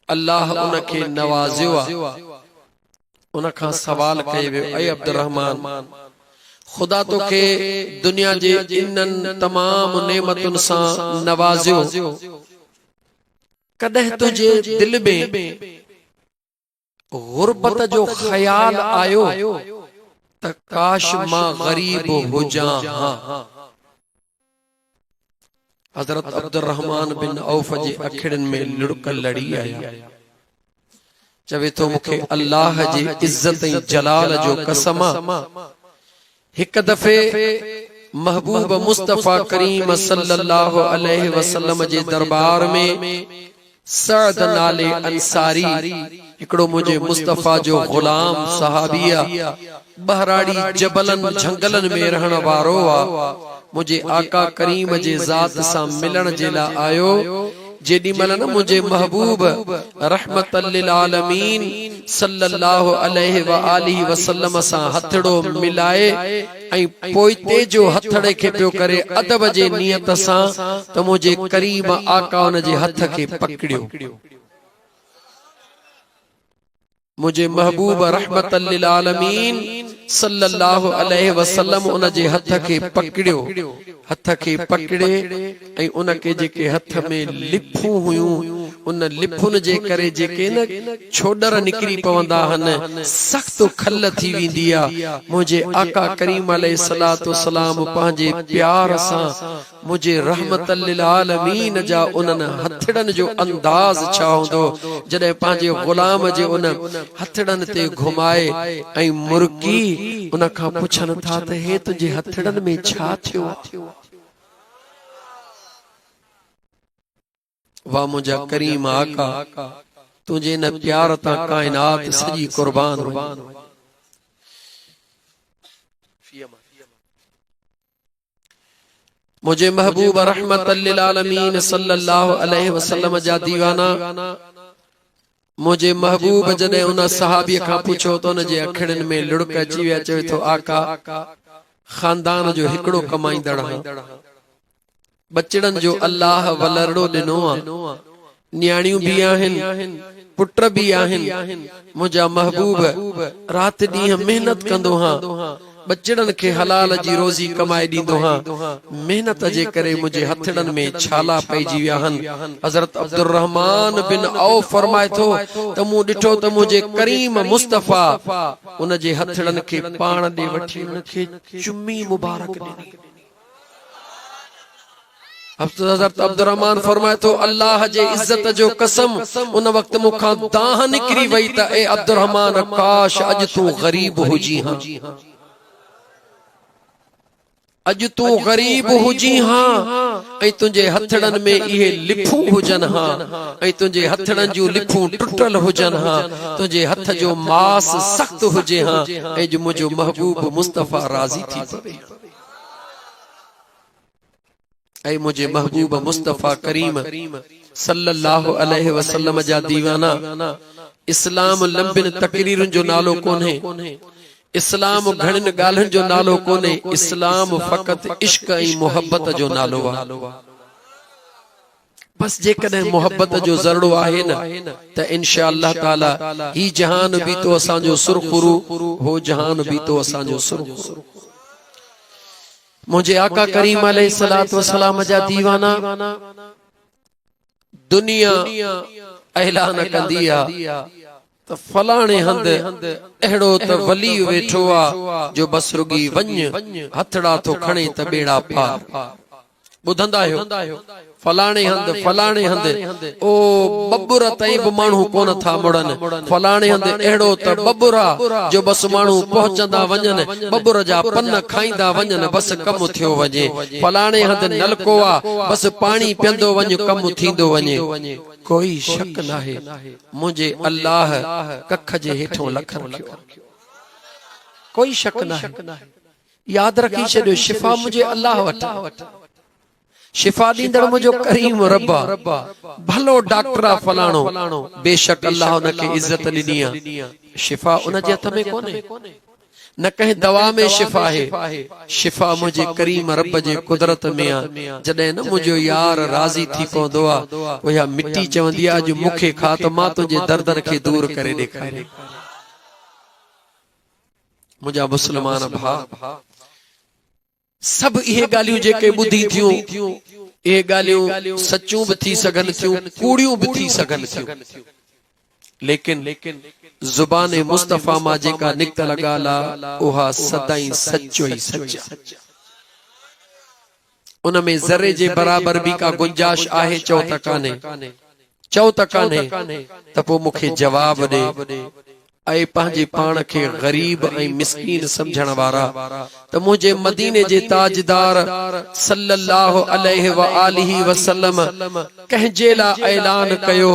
अल्लाह उनखे नवाज़ियो आहे। उनखां सवाल कयो वियो, ऐ अब्दुर्रहमान, खुदा तोखे दुनिया जे इन्हनि तमाम नेमतुनि सां नवाज़ियो, कॾहिं तुझे दिल में गुरबत जो ख्याल आयो त काश मां गरीब हुजां हां। हजरत अब्दुर्रहमान बिन औफ जे अखिड़नि में लुड़क लड़ी आया। चवे तो मूंखे अल्लाह जी इज्जत ऐं जलाल जो कसम, हिक दफ़े महबूब मुस्तफा करीम सल्लल्लाहु अलैहि वसल्लम जे दरबार में सअद नाले अंसारी हिकड़ो मुझे मुस्तफा जो गुलाम सहाबिया बहराड़ी जबलन झंगलन में रहण वारो आ, मुझे आका करीम जे ज़ात सां मिलण जे लाइ आयो। जेडी मल न मुझे महबूब रहमतल लिल आलमीन सल्लल्लाहु अलैहि व आलिहि वसल्लम सां हथड़ो मिलाए ऐं पोइते जो हथड़े खे पियो करे अदब जे नियत सां त मुझे करीम आका उन जे हथ खे पकड़ियो। मुझे महबूब रहमतल लिल आलमीन सल्लल्लाहु अलैहि वसल्लम उन जे हथ खे पकड़ियो। हथ खे पकड़े ऐं उन के जेके हथ में लिफूं हुयूं, उन लिफुन जे करे जेके न छोडर निकरी पवंदा हन, सख्त खल थी वेंदी आ। मुझे आका करीम अलैहिस्सलातु वस्सलाम पंहिंजे प्यार सां मुझे रहमतल लिल आलमीन जा उन्हनि हथड़नि जो अंदाज़ छा हूंदो जॾहिं पंहिंजे गुलाम जे उन हथड़नि ते घुमाए ऐं मुर्की उन खां पुछनि था त हे तुंहिंजे हथड़नि में छा थियो? वाह मुंहिंजा करीम आका, तुंहिंजे न प्यार तां काइनात सॼी कुर्बान हुई। मुझे महबूब रहमतल लिल आलमीन सल्लल्लाहु अलैहि वसल्लम जा दीवाना मुझे महबूब जॾहिं उन सहाबीअ खां पुछो त उन जे अखिड़नि में लुड़क अची विया। चवे थो आका खानदान जो हिकिड़ो कमाईंदड़ आहे, बचड़नि जो अल्लाह वलरड़ो ॾिनो आहे, न्याणियूं भी आहिनि, पुट भी आहिनि। मुंहिंजा महबूब रात ॾींहं मेहनत कंदो हां, बचड़नि खे हलाल जी रोज़ी कमाए ॾींदो हां। मेहनत जे करे मुंहिंजे हथड़नि में छाला पइजी विया आहिनि। हज़रत अब्दुर्रहमान बिन औफ फरमाए थो त मूं ॾिठो त मुंहिंजे करीम मुस्तफा उन जे हथड़नि खे पाण ॾे वठी उन खे चुमी मुबारक ॾिनी। हज़रत अब्दुर्रहमान फरमाए थो अल्लाह जे इज्जत जो कसम, उन वक्त मुखां दाह निकरी वई त ए अब्दुर्रहमान काश अज तू गरीब हुजी हां, अज तू गरीब हुजी हां ऐं तुंहिंजे हथड़नि में इहे लिफूं हुजनि हां ऐं तुंहिंजे हथड़नि जूं लिफूं टुटल हुजनि हां, तुंहिंजे हथ जो मांस सख्त हुजे हां ऐं जो मुंहिंजो महबूब मुस्तफा राज़ी थी पवे। ऐं मुंहिंजे महबूब मुस्तफा करीम सल्लल्लाहु अलैहि वसल्लम जा दीवाना, इस्लाम लंबिन तकरीरुनि जो नालो कोन्हे, इस्लाम घणनि ॻाल्हियुनि जो नालो कोन्हे, इस्लाम फ़क़त इश्क ऐं मोहब्बत जो नालो आहे। बस जेकॾहिं मोहब्बत जो ज़रिड़ो आहे न त इंशा अल्लाह ताला ही जहान भी तो असांजो सुरखुरू, हो जहान भी तो असांजो सुरखुरू। मुझे आका करीम अलैहिस्सलातु वस्सलाम जा दीवाना दुनिया ऐलान कंदी आ त फलाणे हंध अहिड़ो त वली वेठो आ जो बस रुगी वञ हथड़ा तो खणे त बेड़ा पार। ॿुधंदा आहियो फलाणे हंध ओ बबुर ताईं बि माण्हू कोन था मुड़नि, फलाणे हंध अहिड़ो त बबुरा जो बस माण्हू पहुचंदा वञनि, बबुर जा पन खाईंदा वञनि, बस कम थियो वञे। फलाणे हंध नलको आ, बस पाणी पीअंदो वञ कम थींदो वञे। कोई शक नाहे मुंहिंजे अल्लाह कख जे हेठों लख रखियो, कोई शक नाहे। याद रखी छॾियो शिफ़ा मुंहिंजे अल्लाह वटि, शिफा दींदड़ मुझो करीम रब्बा। भलो डॉक्टर फलाणो, बेशक अल्लाह उनके इज्जत ॾिनी आहे, शिफा उन जे हथ में कोन्हे। न कहीं दवा में शिफा है, शिफा मुझे करीम रब जे कुदरत में आ। जॾहिं न मुझो यार राज़ी थी पवंदो आ, पोइ मिट्टी चवंदी आ जो मुखे खा त मां तुंहिंजे दर्दन खे दूर करे ॾेखारे। मुझा मुस्लमान भा, सब इहे ॻाल्हियूं जेके ॿुधी थियूं, इहे ॻाल्हियूं सचूं भी थी सघनि थियूं, कूड़ियूं भी थी सघनि थियूं, लेकिन जुबान मुस्तफा मां जेका निकतल ॻाल्हि आ उहा सदाई सचो ई सच आ। उन में ज़रे जे बराबर भी का गुंजाइश आहे? चओ त कान्हे, चओ त कान्हे, त पोइ मूंखे जवाब ॾे। ऐं पंहिंजे पाण खे गरीब ऐं मिस्कीन समझण वारा त मुझे मदीने जे ताजदार सल्लल्लाहु अलैहि व आलिहि वसल्लम कंहिंजे लाइ ऐलान कयो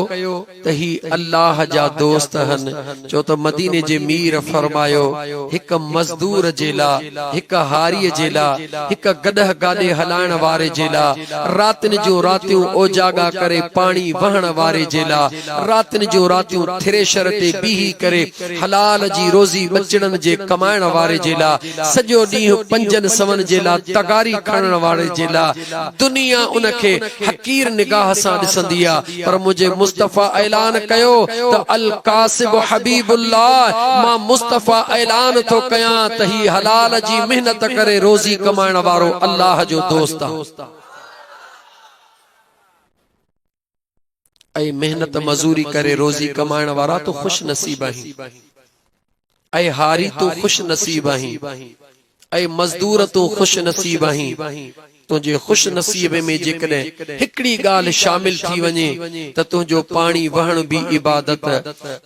त ही अल्लाह जा दोस्त हन। चो त मदीने जे मीर फरमायो, हिक मजदूर जे लाइ, हिक हारीअ जे लाइ, हिक गॾह गाॾे हलाइण वारे जे लाइ, रातिन जो रातियूं ओजागा करे पाणी वहण वारे जे लाइ, रातिन जो रातियूं थ्रेशर ते बीही करे हलाल जी रोज़ी बचड़न जे कमाइण वारे जे लाइ, सॼो ॾींहुं पंजन सवन जे लाइ तगारी खणण वारे जे लाइ दुनिया उनखे हकीर निगाह सां ॾिसंदी आहे। पर मुझे मुस्तफा ऐलान कयो त अल कासिब हबीबुल्लाह, मां मुस्तफा ऐलान थो कयां त ही हलाल जी मेहनत करे रोज़ी कमाइण वारो अल्लाह जो दोस्त आहे। ऐं मेहनत मजूरी करे रोज़ी कमाइण वारा तो खुश नसीब आहीं, ऐं हारी तो खुश नसीब आहीं, ऐं मजदूर तो खुश नसीब आहीं। तुझे खुश नसीब में जेकॾहिं हिकड़ी ॻाल्हि शामिल थी वञे त तुंहिंजो पाणी वहण भी इबादत,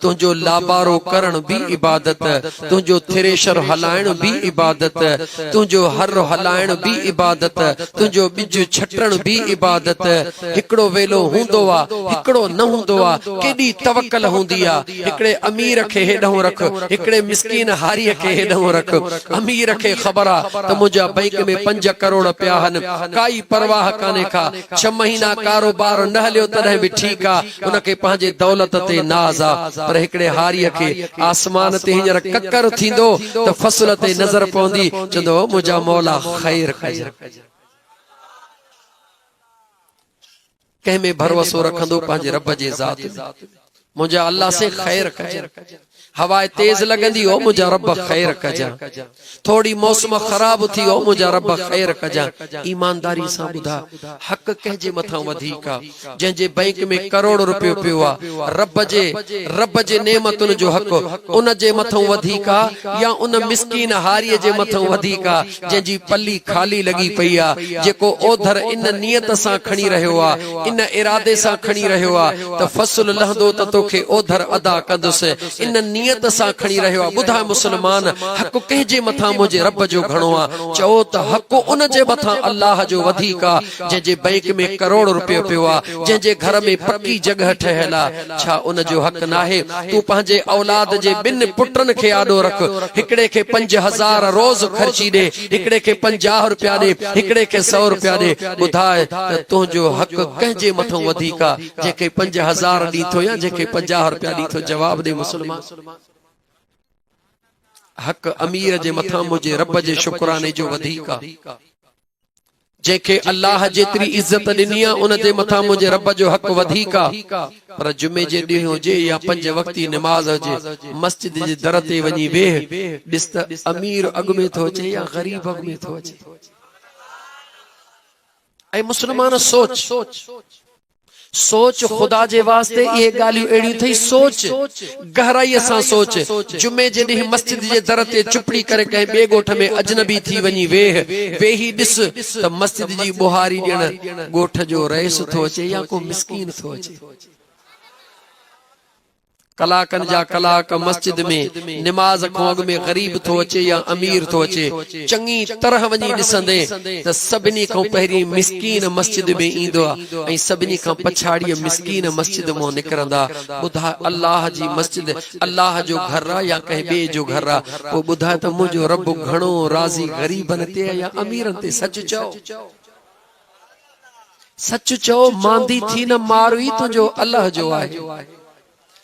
तुंहिंजो लाबारो करण भी इबादत, तुंहिंजो थ्रेशर हलाइण भी इबादत, तुंहिंजो हर हलाइण भी इबादत, तुंहिंजो ॿिज छटण भी इबादत। हिकड़ो वेलो हूंदो आ, हिकड़ो न हूंदो आ, केॾी तवक्कल हूंदी आ। हिकड़े अमीर खे हेॾों रख, हिकड़े मिस्कीन हारीअ खे हेॾों रख। अमीर खे ख़बर आ त मुंहिंजा बैंक में 5 करोड़ पिया हन, काई परवाह काने का, 6 महीना कारोबार न हलियो तॾहिं भी ठीक आ, उनके पंहिंजे दौलत ते नाज़ आ। पर हिकड़े हारीअ खे आसमान ते हींअर ककर थींदो त फसल ते नज़र पवंदी, चवंदो मुंहिंजा मौला ख़ैर कजां। कंहिं में भरोसो रखंदो पंहिंजे रब जे ज़ात में, मुंहिंजा अल्लाह से ख़ैर कजां। हवा तेज लगंदी हो, मुझा रब खैर कजा। थोड़ी मौसम खराब थी हो, मुझा रब खैर कजा। ईमानदारी सां ॿुधा, हक कंहिंजे मथां वधीक आ? जंहिंजे बैंक में करोड़ रुपयो पियो आ, रब जे नेमतुन जो हक उन जे मथां वधीक आ या उन मिस्कीन हारीअ जे मथां वधीक आ जंहिंजी पल्ली खाली लगी पई आ, जेको ओधर इन नियत सां खणी रहियो आ, इन इरादे सां खणी रहियो आ त फसल लहंदो त तोखे ओधर अदा कंदुसि, इन नियत सां खणी रहियो आ। ॿुधाए मुस्लमान, हक कंहिंजे मथां मुझे रब जो घणो आ? चओ त हक उन जे मथां अल्लाह जो वधीक आ जंहिंजे बैंक में करोड़ रुपयो पियो आ, जंहिंजे घर में पक्की जगह ठहियल आ। छा उन जो हक नाहे? तू पंहिंजे औलाद जे 2 पुटन खे आॾो रख, हिकड़े खे 5000 रोज़ खर्ची दे, हिकड़े खे 50 रुपया दे, हिकड़े खे 100 रुपया दे। ॿुधाए त तुंहिंजो हक कंहिंजे मथां वधीक आ? जंहिंखे 5000 ॾीथो या जंहिंखे 50 रुपया ॾीथो? जवाब दे मुस्लमान। हक अमीर जे मथां मुझे रब जे शुक्राने जो वधीक आ। जंहिंखे अल्लाह जेतरी इज्जत ॾिनी आ उन जे मथां मुझे रब जो हक वधीक आ। पर जुमे जे ॾींहुं हुजे या 5 वक्ती नमाज हुजे, मस्जिद जे दर ते वञी वेह, ॾिस त अमीर अॻ में थो अचे या गरीब अॻ में थो अचे। ऐं मुस्लमान सोच खुदा जे वास्ते ये ॻाल्हियूं अहिड़ियूं थई। सोच गहराईअ सां सोच। जुमे जे ॾींहुं मस्जिद जे दर ते चुपड़ी करे कंहिं ॿिए ॻोठ में अजनबी थी वञी वेही ॾिस त मस्जिद जी बुहारी ॾियण ॻोठ जो रईस थो अचे या को मिस्कीन थो अचे। कलाकन जा कलाक मस्जिद में निमाज खां अॻु में गरीब थो अचे या अमीर थो अचे। चङी तरह वञी ॾिसंदे त सभिनी खां पहिरीं मिस्कीन मस्जिद में ईंदो आहे ऐं सभिनी खां पछाड़ीअ मिस्कीन मस्जिद मां निकिरंदा। ॿुधाए अल्लाह जी मस्जिद अल्लाह जो घर आहे या कंहिं ॿिए जो घर आहे? पोइ ॿुधाए त मुंहिंजो रब घणो राज़ी गरीबनि ते या अमीरनि ते? सच चओ, सच चओ, मांदी थी न मारू ई तुंहिंजो अल्लाह जो आहे।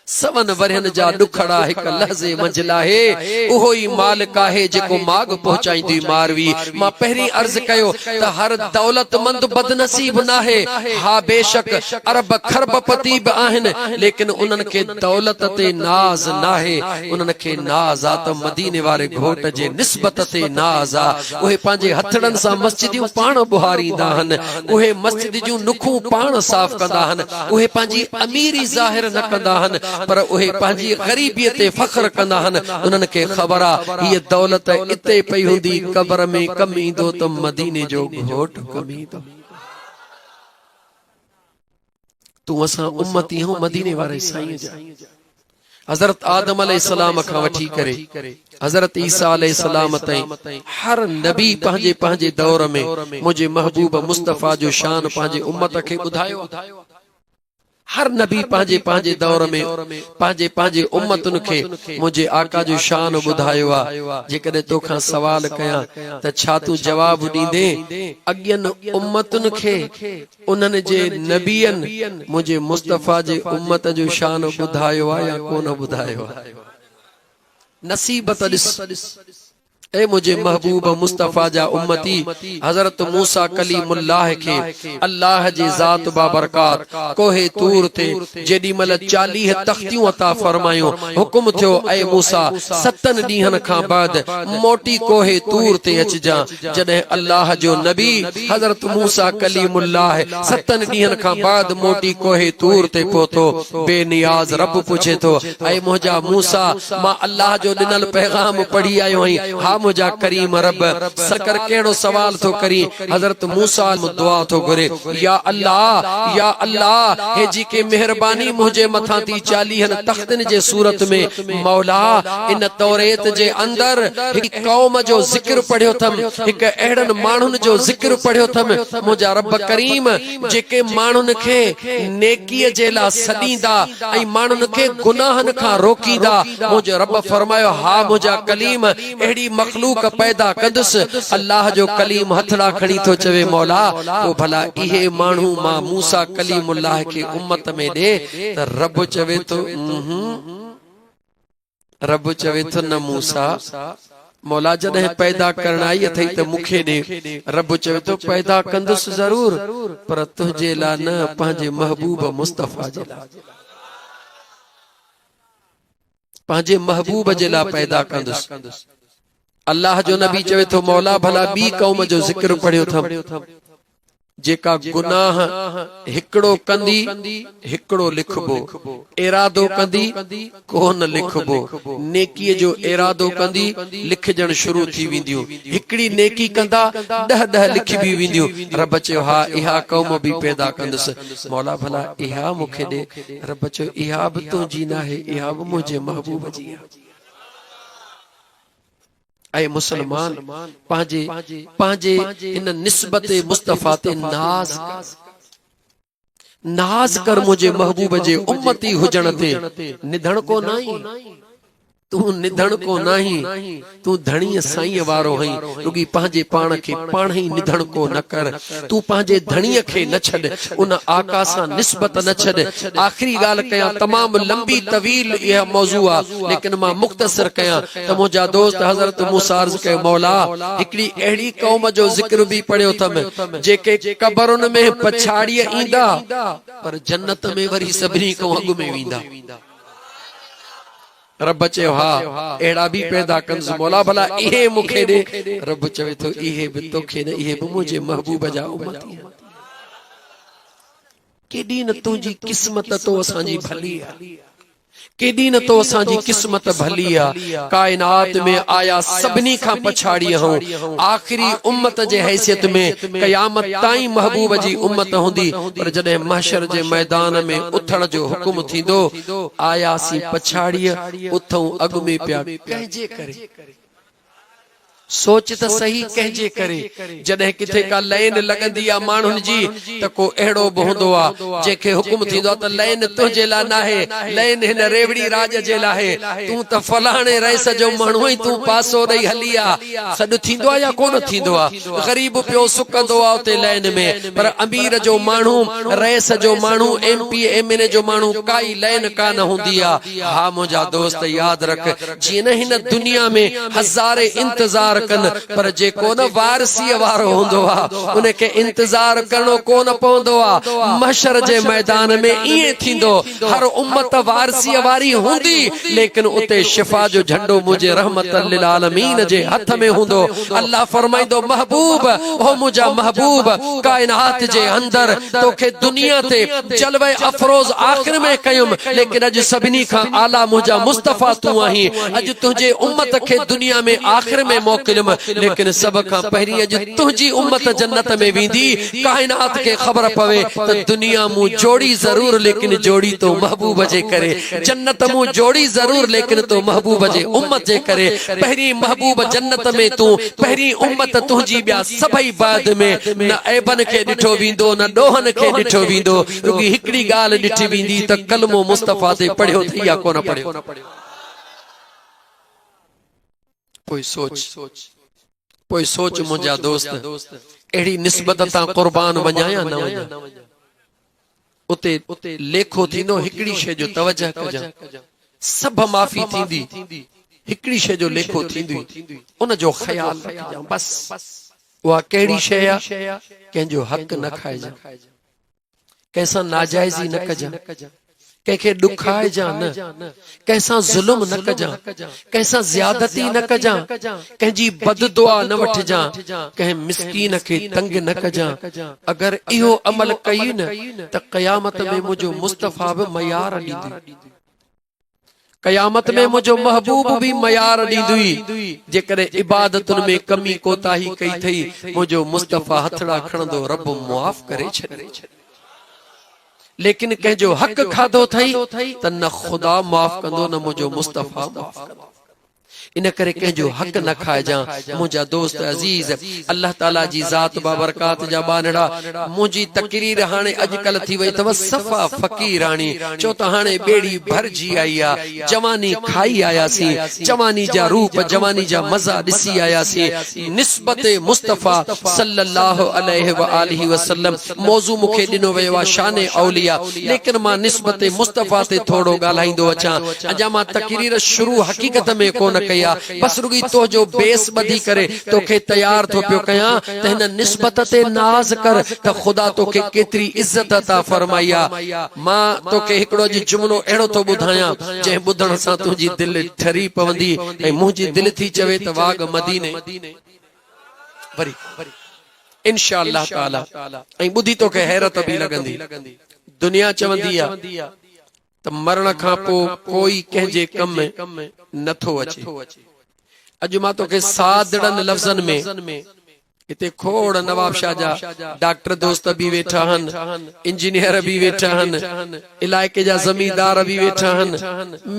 सवन वरहन जा दुखड़ा एक लहज़े मंजिला है उहो ही मालिक आहे जेको माग पहुंचाईंदी मारवी। मां पहिरीं अर्ज कयो त हर दौलतमंद बदनसीब ना है। हा बेशक अरब खरबपति भी आहिनि लेकिन उन्हनि खे दौलत ते नाज ना है। उन्हनि खे नाज आ त मदीने वारे घोट जे निस्बत ते नाज आ। उहे पंहिंजे हथड़नि सां मस्जिदियूं पाण बुहारींदा आहिनि। उहे मस्जिद जूं नुखूं पाण साफ़ कंदा आहिनि। उहे पंहिंजी अमीरी ज़ाहिर न कंदा आहिनि पर उहे पंहिंजी ग़रीबीअ ते फ़ख्र कंदा आहिनि। उन्हनि खे ख़बर आहे हीअ दौलत इते पई हूंदी क़ब्र में कम ईंदो त मदीने जो घोट कम ईंदो। तूं असां उम्मती हूं मदीने वारे साईं जा। हज़रत आदम अलैहिस्सलाम खां वठी करे हज़रत ईसा अलैहिस्सलाम ताईं हर नबी पंहिंजे पंहिंजे दौर में मुंहिंजे महबूब मुस्तफ़ा जो शान पंहिंजे उम्मत खे ॿुधायो। हर नबी पंहिंजे पंहिंजे दौर में पंहिंजे पंहिंजे उम्मतुनि खे मुंहिंजे आका जो शान ॿुधायो आहे। जेकॾहिं तोखां सवाल कयां त छा तूं जवाब ॾींदे अॻियनि उम्मतुनि खे उन्हनि जे नबियनि मुंहिंजे मुस्तफ़ा जे उम्मत जो शान ॿुधायो आहे या कोन ॿुधायो आहे? नसीबत ॾिस ए मुझे महबूब मुस्तफ़ा जा उम्मती हज़रत मूसा कलीमुल्लाह के अल्लाह जी ज़ात बाबरकात कोहे तूर ते जेडी मल 40 तख्तियूं अता फरमायूं हुक्म थियो ए मूसा 7 ॾींहनि खां बाद मोटी कोहे तूर ते अचजा। जॾहिं अल्लाह जो नबी हज़रत मूसा कलीमुल्लाह 7 ॾींहनि खां बाद मोटी कोहे तूर ते पहुतो बेनियाज रब पूछे तो ए मुंहिंजा मूसा मां अल्लाह जो ॾिनल पैगाम पढ़ी आयो आहीं। हा मुझा करीम रब सकर केड़ो सवाल तो करी। हजरत मूसा दुआ तो करे या अल्लाह हे जी के मेहरबानी मुझे मथा थी 40 तख्तन जे सूरत में मौला इन तौरेत जे अंदर एक कौम जो जिक्र पढ़ियो थम एक एड़न मानुन जो जिक्र पढ़ियो थम। मुझा रब करीम जेके मानुन के नेकी जे ला सदीदा आई मानुन के गुनाहन का रोकीदा। मुझे रब फरमायो हा मुझा कलीम एड़ी मखलूक पैदा कंदुस। अल्लाह जो कलीम हथड़ा खणी तो चवे मौला ओ भला इहे मानू मां मूसा कलीमुल्लाह के उम्मत में दे त रब चवे तो न मूसा मौला जॾहिं पैदा करण आई अथई त मूंखे दे। रब चवे तो पैदा कंदुस जरूर पर तुझे ला न पंहिंजे महबूब मुस्तफ़ा जे ला पंहिंजे महबूब जे ला पैदा कंदुस। अल्लाह जो नबी चवे तो मौला भला बी कौम जो जिक्र पढ़ियो थम जेका गुनाह हिकड़ो कंदी हिकड़ो लिखबो इरादो कंदी कोन लिखबो नेकी जो इरादो कंदी लिखजण शुरू थी विंदियो हिकड़ी नेकी कंदा 10 लिखबी विंदियो। रब चयो हा इहा कौम भी पैदा कंदस। मौला भला इहा मुखे दे। रब चयो इहा भी तुंहिंजी ना है इहा भी मुझे महबूब जी है। ऐ मुसलमान पांजे इन निस्बत मुस्तफ़ा ते नाज कर मुझे महबूब जे उम्मती हुजण ते निधण को नहीं। तू निधण को नहीं तू धणी साईं वारो हई रुगी पांजे पाण के पाण ही निधण को न कर। तू पांजे धणीअ खे न छड उन आका सां निस्बत न छड। आखिरी गाल कया तमाम लंबी तवील यह मौजू आ लेकिन मां मुख्तसर कया त मुझा दोस्त हजरत मूसा अर्ज कयो मौला हिकड़ी एड़ी कौम जो जिक्र भी पढ़ियो थम जेके कब्रुन में पछाड़ी ईंदा पर जन्नत में वरी सभिनी को अॻु में वेंदा। रब चयो हा एड़ा भी पैदा कंस मौला भला इहे मुखे दे। रब चवे तो इहे भी तोखे न इहे भी मुझे महबूब जा उम्मती है। केडी न तुझी किस्मत तो असांजी भली है केडी न तो असांजी किस्मत भली आ। कायनात में आया सभिनी खां पछाड़ी हूं आखिरी उम्मत जे हैसियत में कयामत ताईं महबूब जी उम्मत हुंदी पर जॾहिं महशर जे मैदान में उथण जो हुकुम थींदो आयासी पछाड़ी उथऊं अॻु में पिया कंहिंजे करे सोच त सही कंहिंजे करे जॾहिं किथे का लाइन लगंदी आ माण्हुनि जी त को अहिड़ो बि हूंदो आ जंहिंखे हुकुम थींदो आ त लाइन तुंहिंजे लाइ नाहे, लाइन हिन रेवड़ी राज जे लाइ, तूं त फलाणे रईस जो माण्हू ई तूं पासो ॾेई हली आ। सॾु थींदो आ या कोन थींदो आ? ग़रीब पियो सुकंदो आ उते लाइन में, पर अमीर जो माण्हू, रईस जो माण्हू, MP MNA जो माण्हू काई लाइन कान हूंदी आ। हा मुंहिंजा दोस्त यादि रख, जीअं न हिन दुनिया में हज़ारे इंतजार कन, पर जेको न वारसीअ वारो हूंदो आ उनखे इंतजार करणो कोन पवंदो आ। महशर जे मैदान में ईअं थींदो, हर उम्मत वारसीअ वारी हूंदी, लेकिन उते शिफा जो झंडो मुंहिंजे रहमतल लिल आलमीन जे हथ में हूंदो। अल्लाह फरमाईंदो, महबूब, ओ मुंहिंजा महबूब, कायनात जे अंदर तोखे दुनिया ते जलवे अफरोज आखिर में कयुम, लेकिन अज सभिनी खां आला मुंहिंजा मुस्तफा तू आहीं। अज तुंहिंजे उम्मत खे दुनिया में आखिर में मोकिलियुम, लेकिन सब खां पहिरीं अज तुंहिंजी उम्मत जन्नत में वेंदी। कायनात खे ख़बर पवे त दुनिया मूं जोड़ी जरूर, लेकिन जोड़ी तो महबूब जे करे, जन्नत मूं जोड़ी जरूर, लेकिन तो महबूब जे उम्मत जे करे। पहिरीं महबूब जन्नत में तू, पहिरीं उम्मत तुंहिंजी, ॿिया सभई बाद में। न ऐबन खे ॾिठो वेंदो, न ॾोहन खे ॾिठो वेंदो, रुॻी हिकिड़ी ॻाल्हि ॾिठी वेंदी त कलमो मुस्तफा ते पढ़ियो थी या कोन पढ़ियो। पोइ सोच मुंहिंजा दोस्त, अहिड़ी निस्बत तां कुर्बान वञा या न वञा? उते लेखो थींदो, हिकिड़ी शइ जो तवजह कजां, सभु माफ़ी थींदी, हिकिड़ी शइ जो लेखो थींदी, उन जो ख्याल रखजां बस। उहा कहिड़ी शइ आ? कंहिंजो हक़ न खाइजां, कंहिंसां नाजाइज़ी न कजां, कंहिंखे ॾुखाइजां न, कंहिंसां ज़ुल्म न कजां, कंहिंसां ज़्यादती न कजां, कंहिंजी बददुआ न वठजां, कंहिं मिस्कीन खे तंग न कजां। अगर इहो अमल कई न त क़यामत में मुंहिंजो मुस्तफा बि मयार ॾींदो, क़यामत में मुंहिंजो महबूब भी मयार ॾींदुई। जेकॾहिं इबादतुनि में कमी कोताही कई थई, मुंहिंजो मुस्तफा हथड़ा खणंदो, रब मुआफ़ करे छॾे। लेकिन कंहिंजो हक़ खाधो थई त न खुदा माफ़ कंदो, न मुंहिंजो मुस्तफा माफ़ कंदो। इन करे कंहिंजो हक़ न खाइजां। मुंहिंजा दोस्त अज़ीज, अल्लाह ताला जी ज़ात बाबरकात जा बानड़ा, मुंहिंजी तकरीर हाणे अॼुकल्ह थी वई अथव सफ़ा फ़क़ीराणी। छो त हाणे बेड़ी भरजी आई आहे, जवानी खाई आयासीं, जवानी जा रूप, जवानी जा मज़ा ॾिसी आयासीं। निस्बत मुस्तफा सल्लल्लाहु अलैहि व आलिहि वसल्लम मौज़ू मूंखे ॾिनो वियो आहे शान औलिया, लेकिन मां निस्बत मुस्तफा ते थोरो ॻाल्हाईंदो अचां। अञा मां तकरीर शुरू हक़ीक़त में कोन कई, बस रुगी तो जो बेस बधी करे तोखे तैयार थो पियो कयां त हिन निस्बत ते नाज कर त खुदा तोखे केतरी इज्जत अता फरमाई आ। मां तोखे हिकिड़ो जुमिलो अहिड़ो थो ॿुधायां जंहिं ॿुधण सां तुंहिंजी दिलि ठरी पवंदी ऐं मुंहिंजी दिलि थी चवे त वाग मदीने वरी इंशाअल्लाह ताला, ऐं ॿुधी तोखे हैरत बि लॻंदी। दुनिया चवंदी आहे त मरण खां पोइ कोई कंहिंजे कम में नथो अचे। अॼु मां तोखे सादड़नि लफ़्ज़नि में, हिते खोड़ नवाब शाह जा डॉक्टर दोस्त भी वेठा आहिनि, इंजीनियर भी वेठा आहिनि, इलाइक़े जा ज़मींदार भी वेठा आहिनि,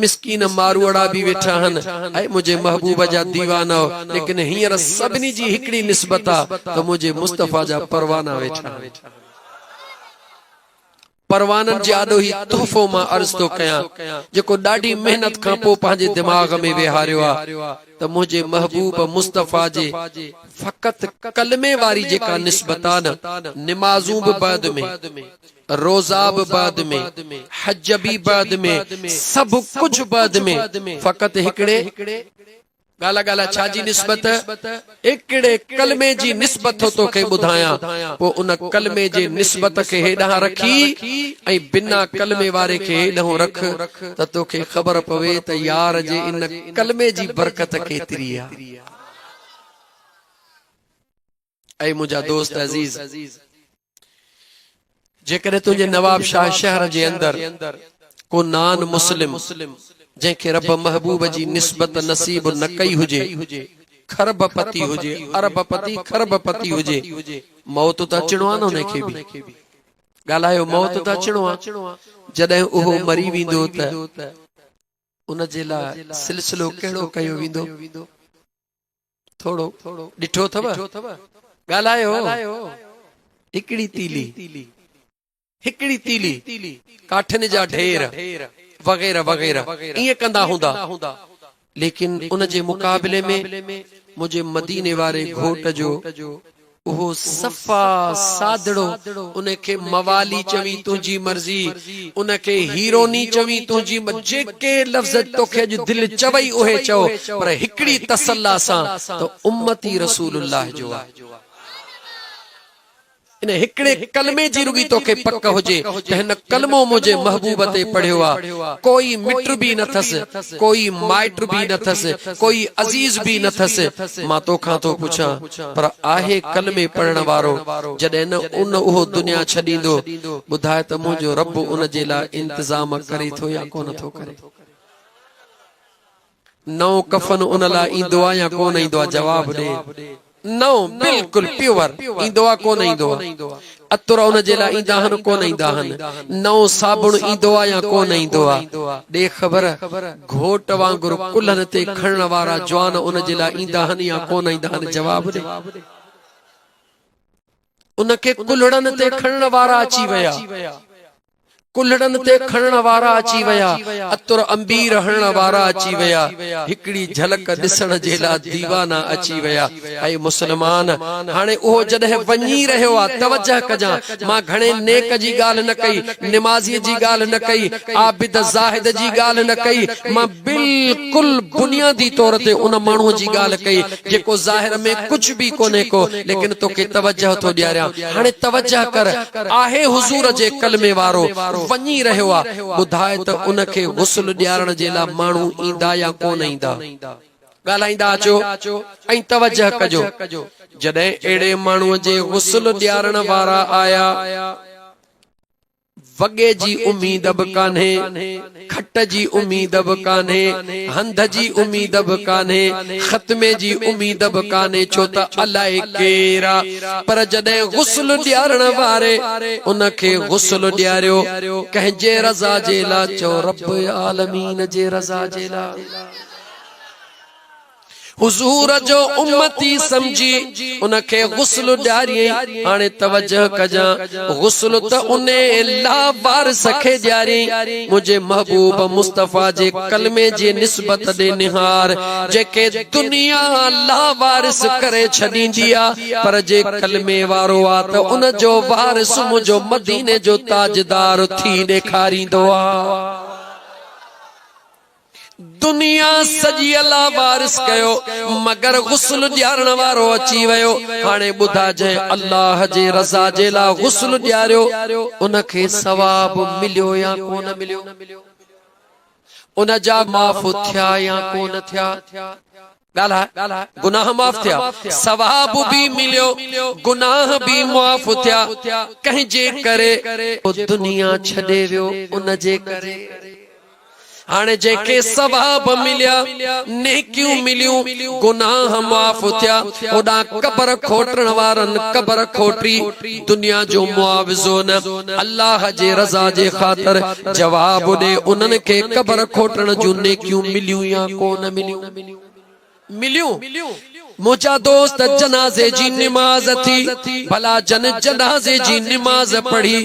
मिस्कीन मारूअड़ा भी वेठा आहिनि, ऐं मुंहिंजे महबूब जा दीवाना। लेकिन हींअर सभिनी जी हिकिड़ी निस्बत आहे त मुंहिंजे मुस्तफा जा परवाना वेठा आहिनि। परवानन जे आॾो ही तोहफ़ो मां अर्ज़ थो कयां, जेको ॾाढी मेहनत खां पोइ पंहिंजे दिमाग़ में वेहारियो आहे त मुंहिंजे महबूब मुस्तफा जे फ़क़त कलमे वारी जेका निस्बत आहे न, निमाज़ूं बि बाद में, रोज़ा बि बाद में, हज बि बाद में, सभु कुझु बाद में, फ़क़त हिकिड़े गाला गाला छाजी निस्बत, एकड़े कलमे जी निस्बत तोखे ॿुधायां। पोइ उन कलमे जे निस्बत खे हेॾां रखी ऐं बिना कलमे वारे खे हेॾां रख त तोखे ख़बर पवे त यार जे इन कलमे जी बरकत केतिरी आहे। ऐं मुंहिंजा दोस्त अज़ीज, जेकॾहिं तुंहिंजे नवाब शाह शहर जे अंदरि को नान मुस्लिम जंहिंखे रब महबूब जी निस्बत नसीब न कई हुजे, खरबपति हुजे, अरबपति खरबपति हुजे, मौत त अचणो आहे न उनखे बि। ॻाल्हायो, मौत त अचणो आहे। जॾहिं उहो मरी वेंदो त उन जे लाइ सिलसिलो कहिड़ो कयो वेंदो? थोड़ो डिठो थव गालायो हिकड़ी तीली काठन जा ढेर वगैरह वगैरह इं कंदा हुंदा लेकिन उन जे मुकाबले में मुझे मदीने वारे घोट जो वो सफ़ा सादड़ो उनके मवाली चवी तुझी मर्जी उनके हीरोनी चवी तुझी जेके लफ्ज तोखे जो दिल चवई उहे चो पर हिकड़ी तसल्ला सा तो उम्मती रसूलुल्लाह जो इन हिकड़े कलमे जी रुगी तोखे पक होजे त हिन कलमो मुझे महबूब ते पढ़ियो आ कोई मिट भी न थस कोई माइट भी न थस कोई अजीज भी न थस मां तोखां तो पुछां पर आहे कलमे पढ़ण वारो जॾहिं न उन उहो दुनिया छॾींदो ॿुधाए त मुंहिंजो रब उन जे लाइ इंतजाम करे थो या कोन थो करे नओ कफन उन लाइ ईंदो आहे या कोन ईंदो आहे जवाब ॾे नो बिल्कुल प्योर ईंदो आहे कोन ईंदो आहे अतुर उन जे लाइ ईंदा आहिनि कोन ईंदा आहिनि नओ साबुण ईंदो आहे या कोन ईंदो आहे ॾे ख़बर घोट वांगुरु कुल्हनि ते खणण वारा जवान उन जे लाइ ईंदा आहिनि या कोन ईंदा आहिनि जवाब ॾे उनखे कुल्हड़नि ते खणण वारा अची विया कुल्हड़न ते खणण वारा अची वया अतुर अंबीर हणण वारा अची वया हिकड़ी झलक दिसण जे ला दीवाना अची वया ऐ मुसलमान हाने ओ जदे वणी रहयो आ तवज्जो कजा मां घणे नेक जी गाल न कई नमाजी जी गाल न कई आबिद जाहिद जी गाल न कई मां बिल्कुल बुनियादी तौर ते उन मानू जी गाल कई जेको जाहिर में कुछ भी कोने को लेकिन तोके तवज्जो तो ॾियारिया हाने तवज्जो कर आहे हुजूर जे कलमे वारो वणी रहियो आहे ॿुधाए त उनखे गुस्ल ॾियारण जे लाइ माण्हू ईंदा या कोन ईंदा ॻाल्हाईंदा अचो ऐं तवज्जो कजो जॾहिं अहिड़े माण्हूअ जे गुस्ल ॾियारण वारा आया वगे जी उम्मीद बि कान्हे खट जी उम्मीद बि कान्हे हंध जी उम्मीद बि कान्हे ख़त्मे जी उम्मीद बि कान्हे छो त अलाए केरा पर जॾहिं गुस्ल ॾियारण वारे उनखे गुस्ल ॾियारियो कंहिंजे रज़ा जे लाइ चओ रब आलमीन जे रज़ा जे लाइ हुजूर जो उम्मती समझी उनके गुस्ल ॾियारी हाने तवज्जो कजा गुस्ल त उने ला वारिस खे ॾियारी मुझे महबूब मुस्तफा जे कलमे जे निस्बत दे निहार जेके दुनिया ला वारिस करे छॾींदी आ पर जे कलमे वारो आ त उन जो वारिस मुझो मदीने जो ताजदार थी ॾेखारींदो आ दुनिया सजी अल्लाह वारिस कयो मगर गुस्ल ॾियारण वारो अची वयो हाने ॿुधा जे अल्लाह जे रज़ा जे लाइ गुस्ल ॾियारियो उनखे सवाब मिलियो या कोन मिलियो उन जा माफ़ थिया या कोन थिया ॻाल्हि गुनाह माफ़ थिया सवाब भी मिलियो गुनाह भी माफ़ थिया कंहिंजे करे दुनिया छॾे वियो उन जे करे हाने जेके सवाब मिलिया नेकियूं मिलियूं गुनाह माफ़ थिया ओडा कबर खोटण वारन कबर खोटी दुनिया जो मुआवज़ो न अल्लाह जे रज़ा जे खातिर जवाब दे उनन के कबर खोटण जो नेकियूं मिलियूं या कोन मिलियूं मुझा दोस्त जनाजे जी नमाज थी भला जनाजे जी नमाज पढ़ी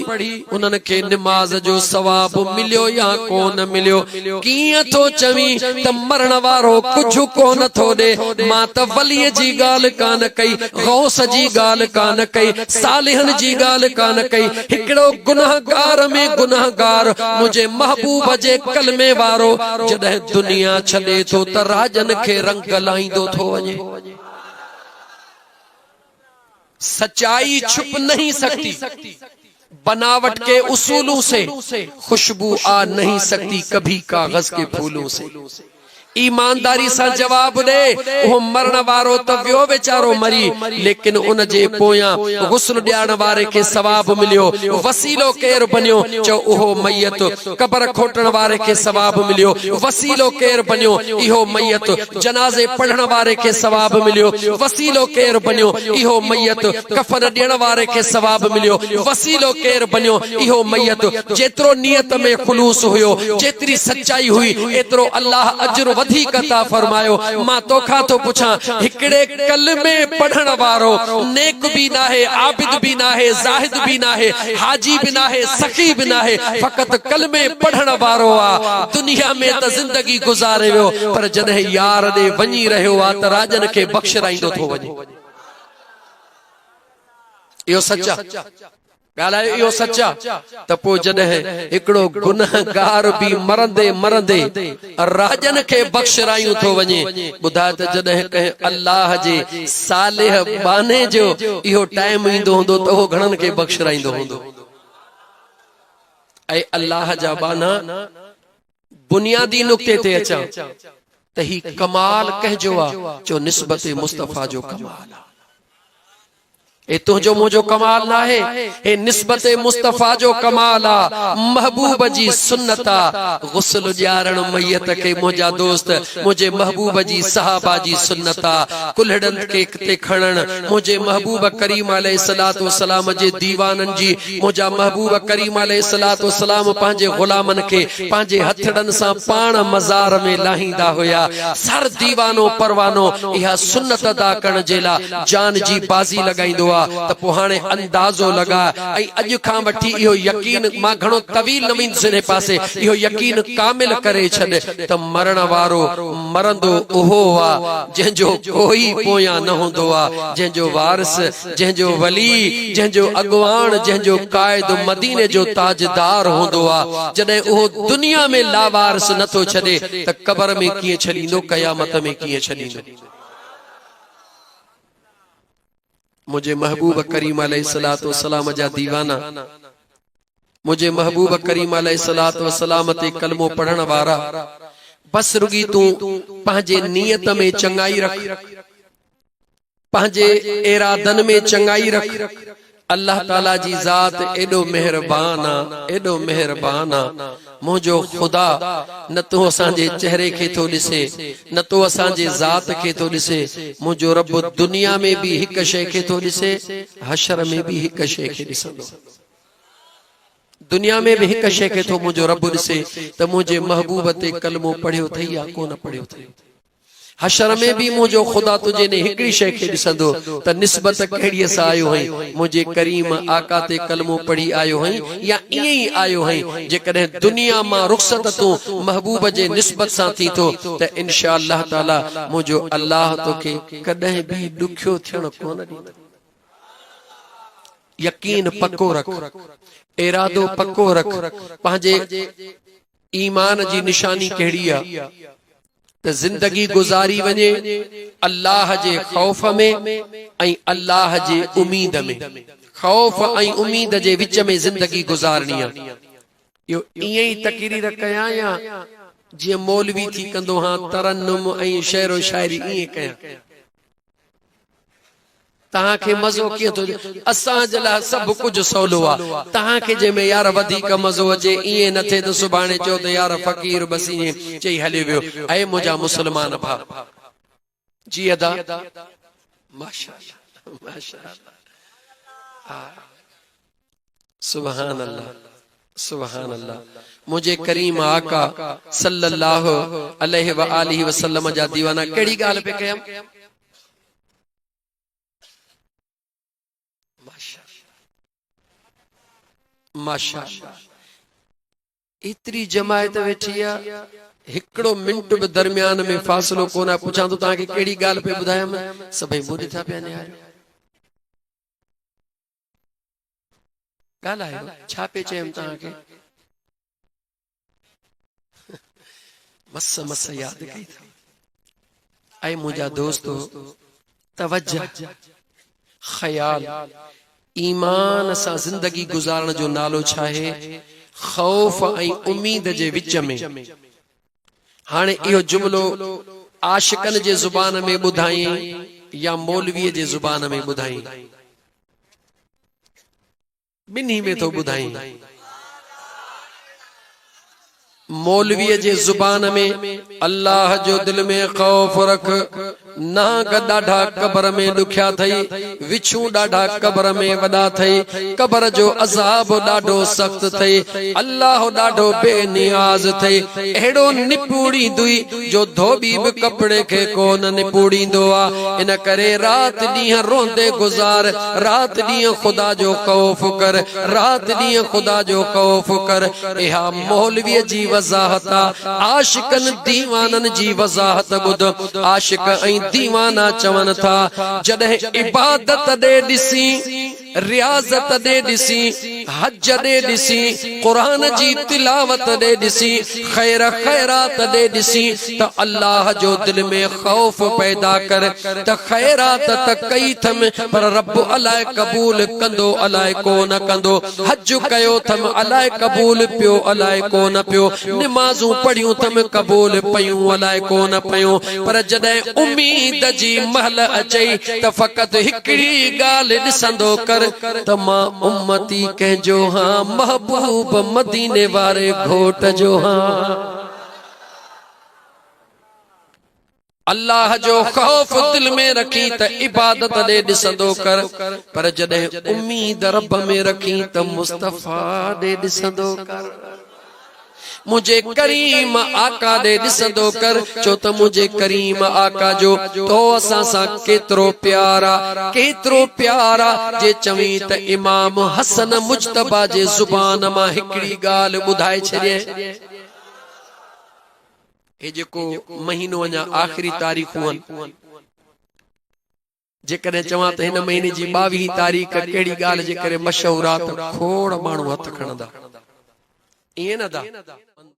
उनन के नमाज जो सवाब मिलियो या कोन मिलियो कियां तो चवी त मरण वारो कुछ कोन थो दे मां त वली जी गाल कान कई गौस जी गाल कान कई सालिहन जी गाल कान कई हिकड़ो गुनाहगार में गुनाहगार मुझे महबूब जे कलमे वारो जॾहिं दुनिया छॾे थो त राजन के रंग लाईंदो थो वञे सच्चाई छुप नहीं सकती बनावट के उसूलों से खुशबू आ नहीं सकती कभी कागज के फूलों से ईमानदारी सा जवाब दे वो मरण वारो त वियो बेचारो मरी लेकिन उन जे पोया गुस्ल ॾियारण वारे के सवाब मिलियो वसीलो केर बनियो चो ओहो मैयत कबर खोटण वारे के सवाब मिलियो वसीलो केर बनियो इहो मैयत जनाजे पढ़ण वारे के सवाब मिलियो वसीलो केर बनियो इहो मैयत कफन ॾियण वारे के सवाब मिलियो वसीलो केर बनियो इहो मैयत जेतिरो नियत में खुलूस हुयो जेतिरी सच्चाई हुई एतिरो अल्लाह अजर वधिक अता फरमायो। मां तोखा तो पुछां, हिकड़े कलमे पढ़ण वारो नेक भी ना है, आबिद भी ना है, जाहिद भी ना है, हाजी भी ना है, सखी भी ना है, फकत कलमे पढ़ण वारो आ। दुनिया में त जिंदगी गुजारे वियो, पर जॾहिं यार ॾे वञी रहियो आ त राजन खे बख़्शराईंदो थो वञे। इहो सच आहे, ॻाल्हायो इहो सच आहे। त पोइ जॾहिं हिकिड़ो गुनहगार बि मरंदे मरंदे राजन खे बख़्शरायूं थो वञे, ॿुधाए त जॾहिं कंहिं अल्लाह जे सालिह बाने जो इहो टाइम ईंदो हूंदो त उहो घणनि खे बख़्शराईंदो हूंदो। ऐं अल्लाह जा बाना बुनियादी नुक्ते ते अचां त ही कमाल कंहिंजो आहे, जो निस्बत मुस्तफ़ा जो कमाल आहे। ए तुझो मुझो कमाल ना है, हे निस्बत मुस्तफा जो कमाल आ। महबूब जी सुन्नता गुस्ल ॼारण मैयत के मुझा दोस्त, मुझे महबूब जी सहाबा जी सुन्नता कुल्हड़न के ते खणन, मुझे महबूब करीम अलैहिस्सलातु वस्सलाम जे दीवानन जी, मुझा महबूब करीम अलैहिस्सलातु वस्सलाम पंहिंजे गुलामन के पंहिंजे हथड़न सां पाण मज़ार में लाहींदा हुया। सर दीवानो परवानो इहा सुन्नत अदा करण जे लाइ जान जी बाज़ी लगाईंदो। त पोइ हाणे अंदाज़ो लगा, ऐं अॼु खां वठी इहो यकीन, मां घणो तवील न वेंदुसि हिन पासे, इहो यकीन कामिल करे छॾ त मरण वारो मरंदो उहो आहे जंहिंजो कोई पोयां न हूंदो आहे, जंहिंजो वारिस, जंहिंजो वली, जंहिंजो अॻवान, जंहिंजो क़ाइद मदीने जो ताजदार हूंदो आहे। जॾहिं उहो दुनिया में लावारिस नथो छॾे त क़बर में कीअं छॾींदो, क़यामत में कीअं छॾींदो। मुझे महबूब करीम अलैहिस्सलातु वस्सलाम जा दीवाना, मुझे महबूब करीम अलैहिस्सलातु वस्सलाम ते कलमो पढ़ण वारा, बस रुगी तू पंहिंजे नियत में चंगाई रख, पंहिंजे इरादन में चंगाई रख। अल्लाह ताला जी ज़ात एडो मेहरबान आ, एडो मेहरबान आ। मुझो खुदा न तो असांजे चेहरे खे थो ॾिसे, न तो असांजे ज़ात खे थो ॾिसे। मुझो रब दुनिया में भी हिक शइ खे थो ॾिसे, हशर में भी हिक शइ खे ॾिसंदो। दुनिया में भी हिक शइ खे थो मुझो रब ॾिसे त मुझे महबूब ते कलमो पढ़ियो थई या कोन पढ़ियो थई। हशर में भी मुझो खुदा तुझे ने हिकड़ी शइ खे ॾिसंदो त निस्बत कहिड़ीअ सां आयो हई, मुझे करीम आका ते कलमो पढ़ी आयो हई या ईअं ई आयो हई। जेकॾहिं दुनिया मां रुख़सत तूं महबूब जे निस्बत सां थी थो त इंशा अल्लाह ताला मुझो अल्लाह तोखे कॾहिं भी ॾुखियो थियण कोन ॾींदो। यकीन पक्को रख, इरादो पक्को रख। पंहिंजे ईमान जी निशानी कहिड़ी आहे त जिंदगी गुजारी वञे अल्लाह जे खौफ में ऐं अल्लाह जे उम्मीद में। खौफ ऐं उम्मीद जे विच में जिंदगी गुजारणी आहे। इहो ईअं ई तक़रीर कयां या जीअं मौलवी थी कंदो हां तरन्नुम ऐं शेरो शायरी ईअं कयां? तहांखे मज़ो कीअं थो अचे? असां जे लाइ सभु कुझु सवलो आहे। तहांखे जंहिंमें यार वधीक मज़ो अचे, ईअं न थिए त सुभाणे चओ त यार फ़कीर बस ईअं चई हली वियो। ऐं मुंहिंजा मुस्लमान भाउ जी अदा, माशाअल्लाह माशाअल्लाह, सुभान अल्लाह सुभान अल्लाह। मुझे करीम आका सल्लल्लाहु अलैहि व आलिहि वसल्लम जा दीवाना कहिड़ी ॻाल्हि पे कयां? माशाअल्लाह इतरी जमायत वेठी आहे, हिकड़ो मिंट भी दरमियान में फासलो कोन आहे। पुछां तो तहांखे कहिड़ी ॻाल्हि पे ॿुधायां? सभई मुंह ॾिठा पिया निहारियो। ॻाल्हायो, छा पे चयमि तहांखे? मस मस याद कई था। ऐं मुंहिंजा दोस्तो तवज्जो, ख्याल, ईमान सां जिंदगी गुजारण जो नालो छा है? खौफ ऐं उम्मीद जे विच में। हाणे इहो जुमलो आशिकन जे ज़ुबान में ॿुधाई या मौलवीअ जे ज़ुबान में ॿुधाई? ॿिन्ही में तो ॿुधाई। मौलवीअ जे ज़ुबान में अल्लाह जो दिल में खौफ रख, नाग ॾाढा कब्र में ॾुखिया थई, विछू ॾाढा कब्र में वॾा थई, कब्र जो अज़ाब ॾाढो सख्त थई, अल्लाह ॾाढो बेनियाज़ थई, अहिड़ो निपूड़ींदुई जो धोबी भी कपड़े के कोन निपूड़ींदो आ। इन करे रात ॾींहं रोंदे गुज़ार, रात ॾींहं खुदा जो खौफ कर, रात ॾींहं खुदा जो खौफ कर। इहा मौलवीअ जी वज़ाहत आ, आशिकन दीवानन जी वज़ाहत ॿुध। आशिक ऐं दीवाना चवन था जॾहिं इबादत ॾे ॾिसी, रियाज़त ॾे ॾिसी, हज ॾे ॾिसी, क़ुरान जी तिलावत ॾे ॾिसी, खैर खैरात ॾे ॾिसी त अल्लाह जो दिल में खौफ पैदा कर त खैरात त कई थम पर रब अलाए कबूल कंदो अलाए कोन कंदो, हज कयो थम अलाए कबूल पियो अलाए कोन पियो, निमाज़ूं पढ़ियूं थम कबूल पयूं अलाए कोन पयूं, पर जॾहिं उम्मीद जी महल अचई त फ़क़त हिकड़ी ॻाल्हि ॾिसंदो कर त मां उम्मती कंहिंजो हां, महबूब मदीने वारे घोट जो हां। अल्लाह जो खौफ दिल में रखी त इबादत ॾे ॾिसंदो कर, पर जॾहिं उम्मीद रब में रखी त मुस्तफ़ा ॾे ॾिसंदो कर, मुझे करीम आका दे ॾिसंदो कर, छो त मुझे करीम आका जो तो असां सां केतिरो प्यारा, केतिरो प्यारा। जे चवी त इमाम हसन मुजतबा जे ज़ुबान मां हिकड़ी ॻाल्हि ॿुधाए छॾिए। हे जेको महीनो अञा आख़िरी तारीख़ूं आहिनि, जेकॾहिं चवां त हिन महीने जी 22 तारीख़ कहिड़ी ॻाल्हि जे करे मशहूर आहे त खोड़ माण्हू हथ खणंदा, ईअं न दा।